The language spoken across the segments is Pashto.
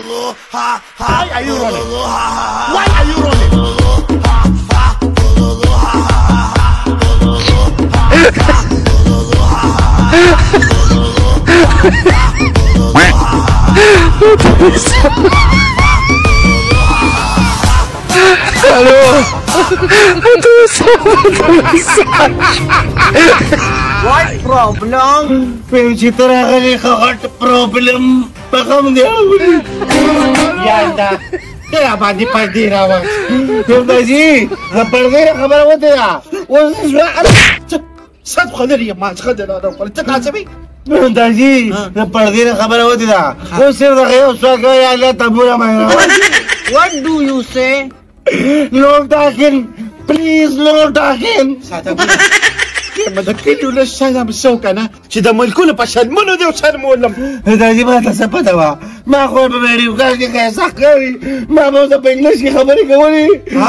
Why are you running? Why are you running? Hello. What problem? Penchitra kali kahat problem. Pakam dia. Yanda. Kaya badi padi rawas. Tumaji. Kapalge kabar hote ya. वो सच खदर ये माच खदर ना तो चल कहाँ से भी दादी ना पर्दे ना खबर होती था वो सिर्फ रखे उसका क्या यार तबूरा मायना What do you say? No talking, please no talking. ماذا كيلو للشام السوكنة شدا ملكونا بشان منو ديو شان مولم هذا دي ما تسبتها ما أخوي بمري وقال لي كيا سكري ما بودا بإنجليش كي خبري كوني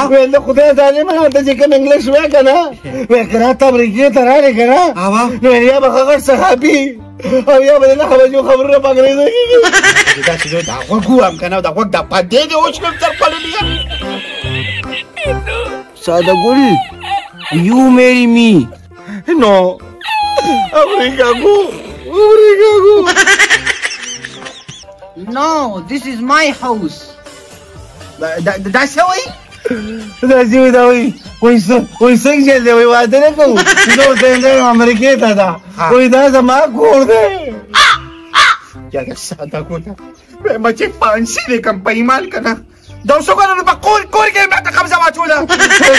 وين خدها ثاني ما هذا جي كم إنجليش وياكنا وياكنا تبريكي تراني كنا وين يا بخاطر صحابي أو يا بدنا خبري خبرنا بانجليزي إذا شدوا دعوة قوام كنا دعوة دبادة دي وش كم ترقلني سادة قولي you marry me. No. Obrigado. No, this is my house. That's how we? That's how we. We sing جلدي we وادنا كو. No تندر أمريكا تدا. We ده زمان كورده. يا كسادة كونا. ما تجيب فانسي كم بايمال كنا. دوسو كنا نبقول كل كم بعد خمسة وعشرة.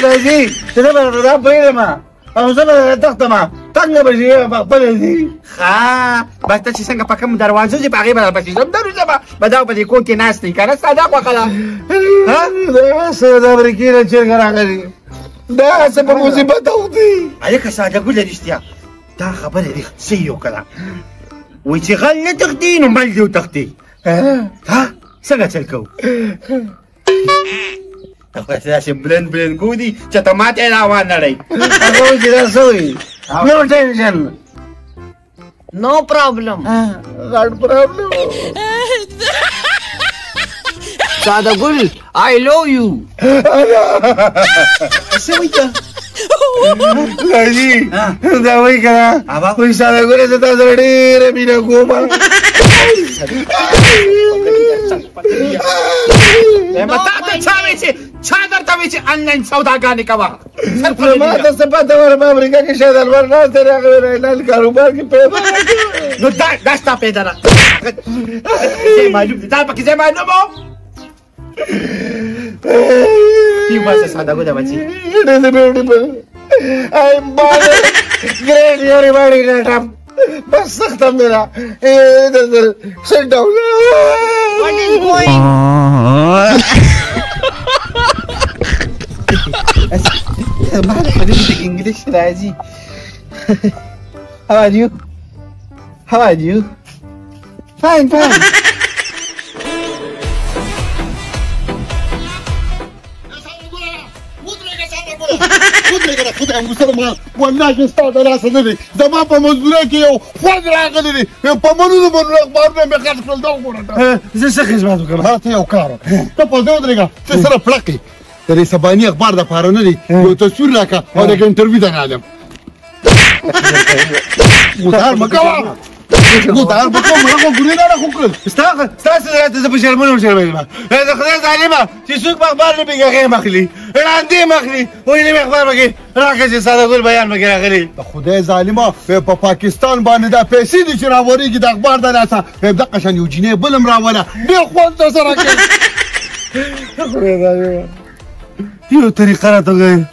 تدي تدي بردنا بيرما. أنا سبب تختمه تاني بجيه بقبله بس تشي سنجا بكم دروازة جي بعيب على بشيء دروازة جبا بدأوا بديكون كناس تي كناس صدق وكلا ده سيدا بريكينا تشير كراكلي ده سبب مصيبة توضي عليك ساعة أقول لك اشتيا ده خبر لي سيو كلا ويشغل تختين ومالدي وتختي ها سنجا تلكو Saya blend gudi, cata mati lawan nari. Aku tidak sui. No tension. No problem. Not problem. Sada Gul, I love you. Siapa? Lagi, dah wih kena. Apa? Wih Sada Gul itu tak sedih, rebina gua. Mata cawe cadar tawici online saudagar kawan. ما تصبت ورا أمريكا كشهادة الورناس ترى غير الكاروبار كبيرة. No das tak pedara. Saya maju, dah pakai saya maju mo. Tiup bahasa sada gua dah baca. I'm bothered. Great, everybody got up. بس اختم منها sit down. What is going? ما أعرف أدري إنجليش رازي. How are you? How are you? Fine. خد مسلمان والناس استعد راس ندي زمان بمزبورك يو فجر غدي بمنو بارنا مخاط في الدور زي سخز ما تقول هات يو كارو تبغى تدري تسرى بلاكي ترى سباني اخبار ده بارونري لو تصوير لك او ده انترفيو ده عالم متعال مكوا متعال بكم راكم قولين انا خوكل استاخ تزبشر منو شربي هذا خلاص عليما تسوق مخبار بيجا غير مخلي انا عندي مخلي وين مخبار بقى راكش ساده اقول بيان بقى غلي خدای ظالما په پاکستان باندې دا پیسې دي چې راوړيږي د اخبار د ناسا په دغه شان یو جنې بلم راوړه ډېر خوند سره کوي خدای ظالما یو طریقه راته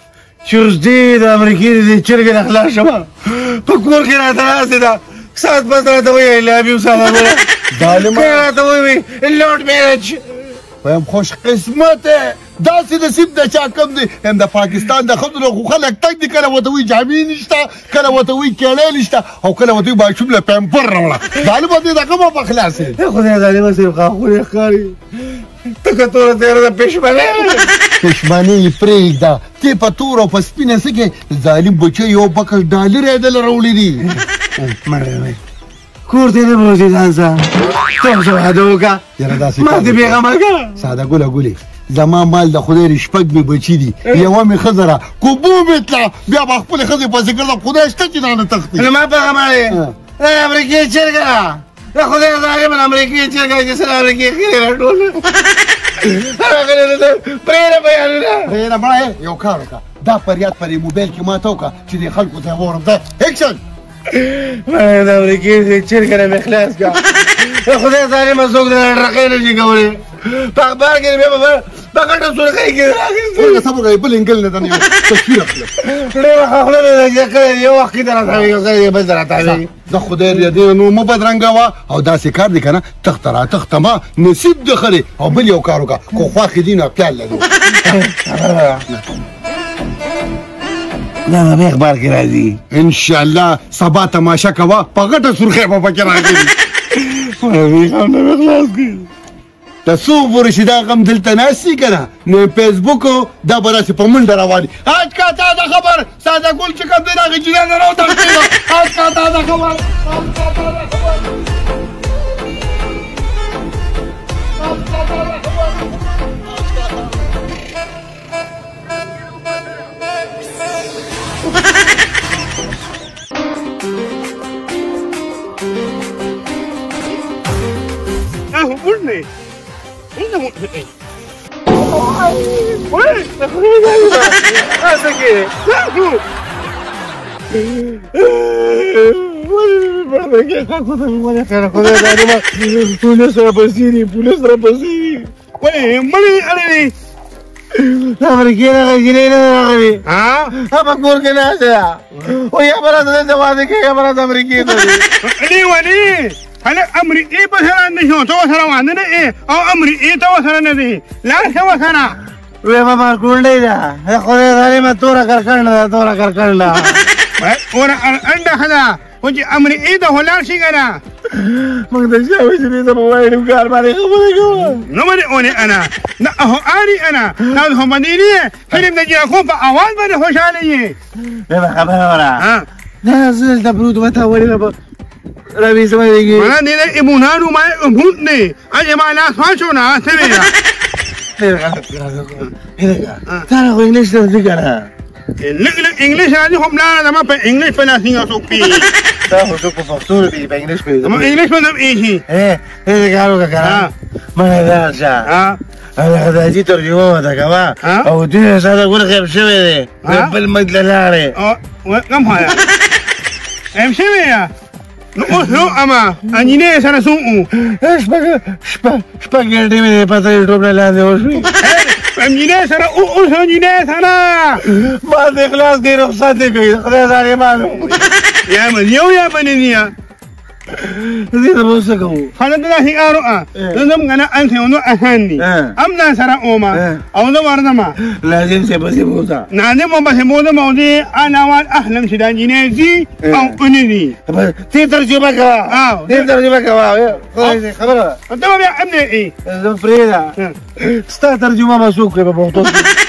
شورز دي د امریکای دي چرګ اخلاق شمه په کور کې راته ده ساعت بس راته وی لابي وساده ظالما راته وی اللورد میرج وایم خوش قسمته داسې نصیب د چا کم دی هم د پاکستان د خلکو خو خلک تک دي کله ورته وایي جامې نشته کله ورته وایي کیڼې نشته او کله ورته وایي ماشوم له پیمپر راوړه ظالمه دې دغه مه په خلاص خدای ظالمه صرف خاخونه ښکاري ته که توره تېره د پېشمنۍ پېشمنۍ یې پرېږده ته په تور او په سپینه څه کې ظالم بچی یو بکس ډالر یې دله راوړي دي کور ته نه بوځي ځان ته ته شو واده وکړه یاره داسې ما دې بېغمه کړه ساده ګله ګلې زما مال د خدای شپږ مې بچي دي یوه مې ښځه را کوبو مې تله بیا به خپلې ښځې پسې کړم خدای شته چې رانه تښتي نو ما په غمه دی د امریکې چرګه ده د خدای ظالمه د امریکې چرګه چې څه د امریکې خیرې راټوله راغلی ده پرېږده بیانونه پرېږده مړه یو کار وکړه دا فریاد پر موبایل کې ما ته وکړه چې دې خلکو ته یې واورم ځه اکشن د امریکې چرګه نه مې خلاص کړه د خدای ظالمه څوک د ډرقۍ نه شي کولی په اخبار کې بیا په غټه سرخۍ کې ورته صبر کوئ بل انګل نه دنه یو تصویر اخلم ډېره ښه خوله مې لږه کړې یو وخت کې ته راتاوي یو ځای بل ته راتاوي د خدای دې نو مه بدرنګه وه او داسې کار دی که نه تخته را تخته ما نصیب د ښه دی او بل یو کار وکړه خو خواښې دي نو پیال لري دا به بیا اخبار کې راځي انشاءالله سبا تماشه کوه په غټه سرخۍ به پکې راغلي غم نه مې خلاص کړي د څو پورې چې دا غم دلته ناست دي که نه نو فیسبوک دا به راسې په منډه روان دي حاج کا تا ده خبر ساده ګل چې کوم دی هغې جینۍ نه راوتښتېده حاج کا تا ده خبر Urne! Una urne! امریکې راغی جینۍ نه راغلې هغه کور کې ناسته ده وایي یا به راته دلته واده کوي یا به راته امریکې ته ځي ولې هلک امریکې په سره نه شو ته ورسره واده نه یې او امریکې ته ورسره نه دی لاړ شه ورسره وایي بابا کونډۍ ده د خدای ظالمه توره کرکنډه ده توره کرکنډه اوره انډه ښه ده خو چې امریکې ته خو لاړ شي که نه موږ د چا وجرې ته په وایم کار باندې خبرې کوم نو باندې اونې انا نه هو آري انا تاسو خو باندې نه فلم د جاکوب په اواز باندې خوشحاله یې خبره وره دا زه دلته پروت وم ته ولې به روي سمجھेगी mana dile imunanu mai umhutne aje ma la swacho na severa tara ko english to digara english ani hom la na ma pe english pe na singa so pi ta ho so ko facture bi pe english pe ma english pe nam ehi garo ka kara mana da ja هذا جيت ترجمه هذا كمان او دي هذا يقول خير شوي بل مدلالي كم هذا ام شوي يا نو اما اني سنه سوء شباغيتي من باتري دوبل لا دي امني سنه او سنه ما دي خلاص دي رخصتي كي خلاص علي مالو يا من يا بنينيا زين بوسكو خلنا نحكي أروى لازم أنا أنت ونو أهاني أمنا سرا أوما أو نو وردما لازم سبسي بوسا نادم ما بس مودا مودي أنا وان أحلم شدان جينيزي أو أنيني تترجمة كوا تترجمة كوا خبره أنت ما بيعمل إيه زين فريدا ستا ترجمة مسوق كيف بوتو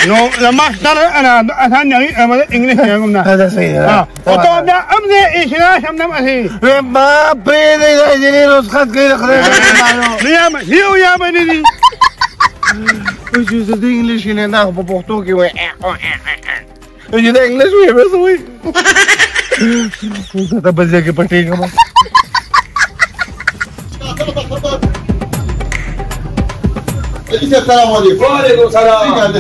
نو لما اشتغل أنا أثاني أنا إنجليزي يقولنا هذا صحيح وطبعا أمن إيش لا شمنا مسي ما بريدي يجيني نسخة كذا خذ ليه يا بني وش يصدق إنجليزي هنا ببوتو كي وش يصدق إنجليزي بس وين هذا بس يجي بتيجي كمان السلام عليكم. وعليكم السلام.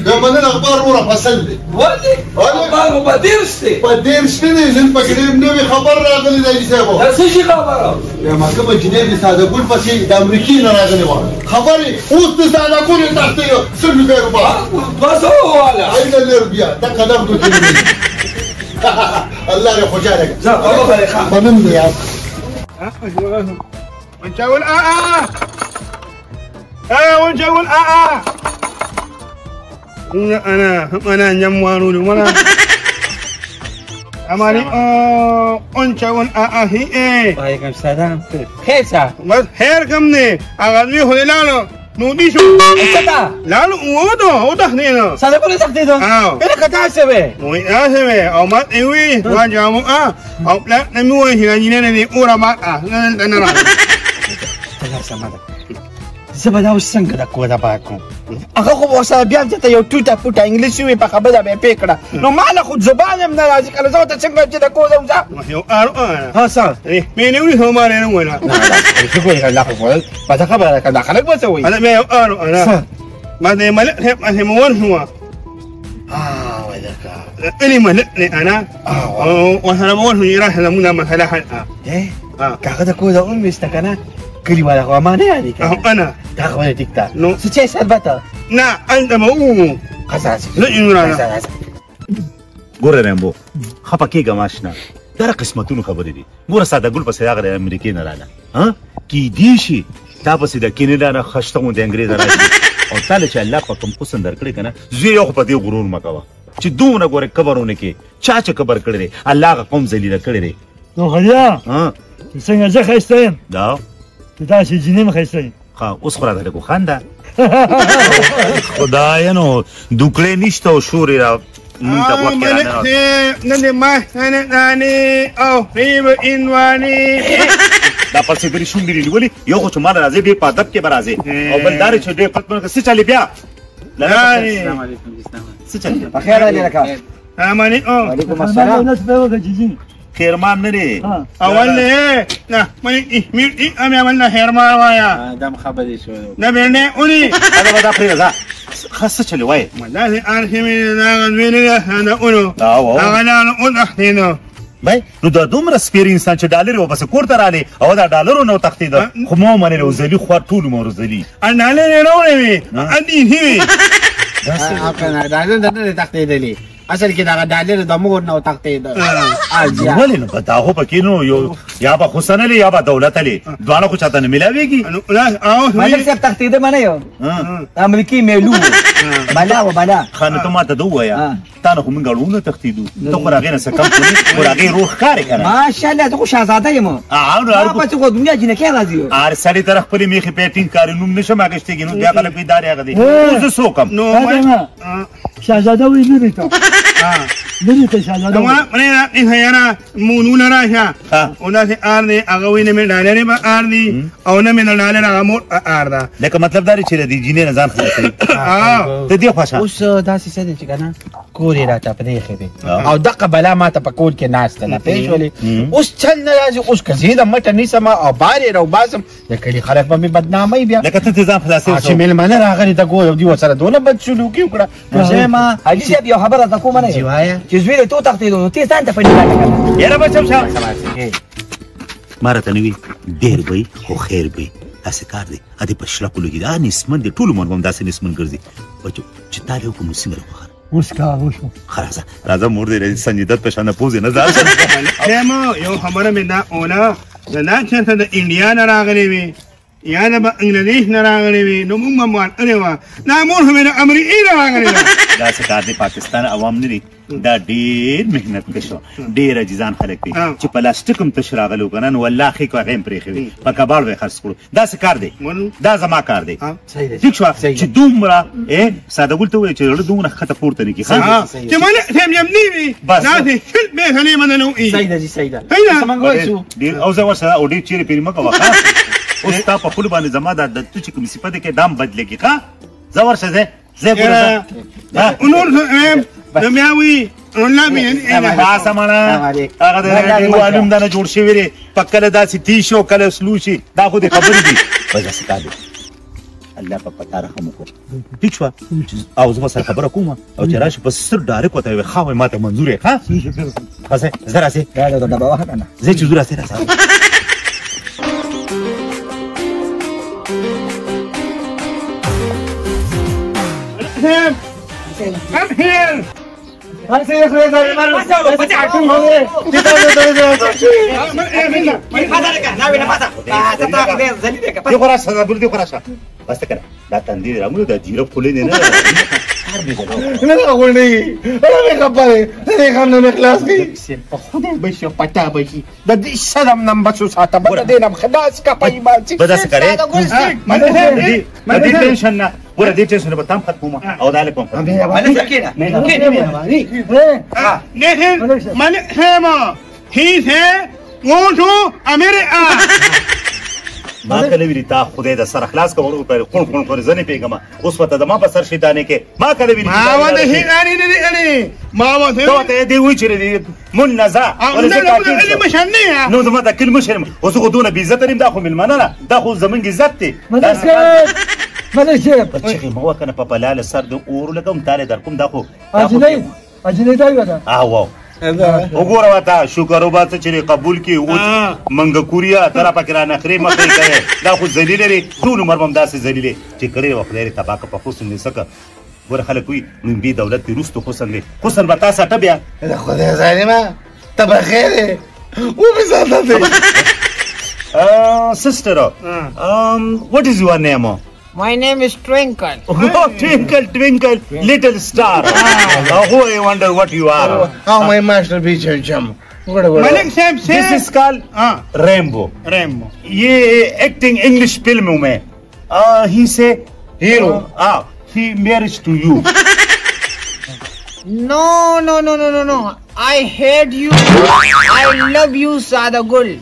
لما انا الاخبار ورا بسلي. ولي؟ اخبار بديرشتي. بديرشتي زين بكريم نبي خبر راغلي زي جسابه. بس ايش خبره؟ يا ما كما جنيدي ساده قول بس دا امريكيين راغلي وا. خبري وسط ساده قول تحتيه سلم غير بعض. بس هو ولا. عيد الربيع دقه ناخذ الله يا خجالك. جزاك الله خير. ضمني يا. ونجاول ونجاول انا نجموانو وانا اماني ونجاول هي ايه وعليكم السلام كيف بس خير كمني اغادي هلالو نودي شو كتا لا او تخنينا ساده كل تخديدو انا كتا سبه وي اسمه او ما ايوي واجامو او لا نمو هنا ني اورا ما انا زبدا وسنګ د کو دا باکو هغه خو وسه بیا ته یو ټوټه پټه انګلیسي وي په خبره به پېکړه نو مال خو زبان هم ناراضي کله زه ته څنګه چې د کو زوځه يو ار ها صح مين يقول هو ما انا ولا شو کوي لا خو په دا خبره کله خلک بسوي انا ما يو ار انا ما دي ملك ما هي مون هو وذاك اني ملكني انا وانا مون هو يراح لمنا مثلا حلقه ايه كاخذ کو دا امي استکنه کلی والا خو ما نه یادی انا دا خو ټیک تا نو څه چي سربته نا انت مو قصاص لا ينورا ګوره رامبو خپه کېږه ماشنا دا قسمتونو خبرې دي ګوره ساده ګل پسې هغه امریکې نه رااله ها کیدای شي تا پسې د کینیډا نه خشته غوندې انګریز راځي او تعالی چې الله په کوم قسم درکړي کنه زه یو په دې غرور مکوه چې دونه ګوره قبرونه کې چا قبر کړی الله قوم ذلیل کړی نو غلیا ها څنګه زه خسته یم دا دا چې جنې مخسته یم ها اوس خو راځه کو خندا خدای نو دوکړې نشته او شورې را مونږ ته وکړه نه ما نه او ریب انواني دا پسې بری شوم دی ولي یو خو مال راځي به په ادب کې برازي او بل دار چې دې پټ څه چالي بیا السلام علیکم څه چالي په خیر علي لك اماني او وعليكم السلام ناس به وګه جی خیر مان نه لري اول نه نه مې مې امي عملنا خیر ما وایا دم خبرې شو نه بنه اوني دا به دا پرې ځه خاصه چالي وای لازم اعرف من غنوينه انا اونو او انا اون احتينو بای نو دا دومره سپیر انسان چې ډالر و بس کور ته رالی او دا ډالرو نو تختید خو مو منل او زلی خو ټول مو زلی انا له نورې اني هي اپنا دالر نه تختیدلی اصل کې دا دالر د مور نو تختید ولې نو دا هو پکې نو یو یا به حسن علی یا به دولت علی دواړه خو چاته نه ملاويږي لا او مالک صاحب تختید منه یو امریکای میلو بلا و بلا خانه ته ماته دوه تا نه کوم غړونه تختیدو ته خو راغې نه سکم کوي راغې روح کار کنه ماشاءالله ته خو شاهزاده یم او په څه کو دنیا جنې کې راځي ار سړی طرف په میخي پیټینګ کارینوم نشم اگشتګینو بیا کله په داري هغه دي زه سوکم نو شاهزاده وی نه ریته نه ته شاهزاده نو انا هيانا مونونه راشه او دا ارني هغه وینه مې ډالر به ارني او نه مې ډالر هغه مور اردا لکه مطلب دا چې د جینې نه ځان خلاصي ته دی خوښه اوس داسې څه دي چې کنه کورې راته پرېښې دي او دغه بلا ماته په کور کې ناسته نه پېښ ولې اوس چل نه راځي اوس که زه د مټه نیسم او بارې راوباسم د کلي خلک به مې بدناموي بیا لکه ته ځان خلاصي چې مېلمانه راغلي د ګور دی ورسره دونه بد سلوکي وکړه نو زه ما علي صاحب یو خبره ته کومه نه وایه چې زوی له تو تختیدو نو ته ځان ته پنې راکړه یاره بچم شه مارته نوي ډېر وي خو خیر وي داسې کار دی ا دې په شلکو لګي دا نسمن دي ټول مونږ داسې نسمن ګرځي بچو چې تاله کوم څنګه وخره اوس کا وشو خلاص راځه مور دې سنجیدت په شان پوزې نه ځار دمو یو خبره مې دا اوله دا چې ته د انډیا نه راغلي وي یا د انګلیش نه راغلي وي نو موږ مو اړه وا نه مور هم د امریکای نه راغلي دا څه کار دی پاکستان عوام نه دي دا ډېر مهنت وکړو ډېر عزیزان خلک دي چې پلاستیک هم تش راغلو کنه نو والله خې کو غیم پرې خوي په کباړ به خرڅ کړو دا څه کار دی دا زما کار دی ٹھیک شو چې دومره ساده ګل ته وای چې دومره خطه پورته نه کی چې مونږ هم یم نیوي نه دي شل به هني مننو ای سیدا جی سیدا هیدا ډېر او زه ورسره او ډېر چیرې پیری مکه وخا اوس تا په خپل باندې زما د تو چې کوم صفته کې دام بدلېږي ښا زه ورسره زه ګورم نور دمياوي ولا مين ما سمانا هغه د علوم دنه جوړ شوی دی پکله داسې تیشو کله سلوشي دا خو دې خبرې دي وځه ستاده الله په پتا رحم وکړه ٹھیک شو او زه سره خبره کوم او چې راشي په سر ډایرک وته خو ماته منظور ښه خاصه زرا سي دا د بابا کنه زه چې زرا سي راځه I'm here. هل سيخرج المرء دي خلاص بس كده دا تندير عملو دا جيره کولې نه نه غونډي انا خبره نه خانه نه خلاص کی په خوده بشو پتا بشي د دې شرم نم بچو ساته بل دې نم خلاص کا پایمانځي بداسه کرے مدې ټینشن نه ګوره دې ټینشن به تام ختمه او داله کوم ملک هما هی ہے go to America ما کله ویلی تا خدای د سر اخلاص کوو پر خون پر ځنه پیګما اوس پته د ما په سر شیطانې کې ما کله ویلی ما ونه هی غاری نه دی ما ونه ته دی وی چیرې دی منزه ولا زکه مشنه نو زما د کلمه شرم اوس خو دونه بي عزت نیم دا خو ملمنه نه دا خو زمونږ عزت دی ملشه چې ما وکنه په بلاله سر د اور لګم تاله در کوم دا خو اجنه دا ودا واو وګوره وتا شکر وباسه چې قبول کی او منګ کوریا تر پکې را نخري مخې کوي دا خو ذلیل لري ټول عمر هم داسې ذلیل چې کړي وخت تباکه په حسن نه سکه ګوره خلک وي من بي دولت روستو حسن دی حسن به تاسو ته بیا خدای ظالمه ته بخیر و بزاته sister what is your name My name is Twinkle. Oh, twinkle, twinkle, little star. Oh, I wonder what you are. how my master be chum ملک صاحب سے This is called Rainbow. ريمبو ये acting English film में he say hero he marriage to you. No. I hate you. I love you, Sada Gul.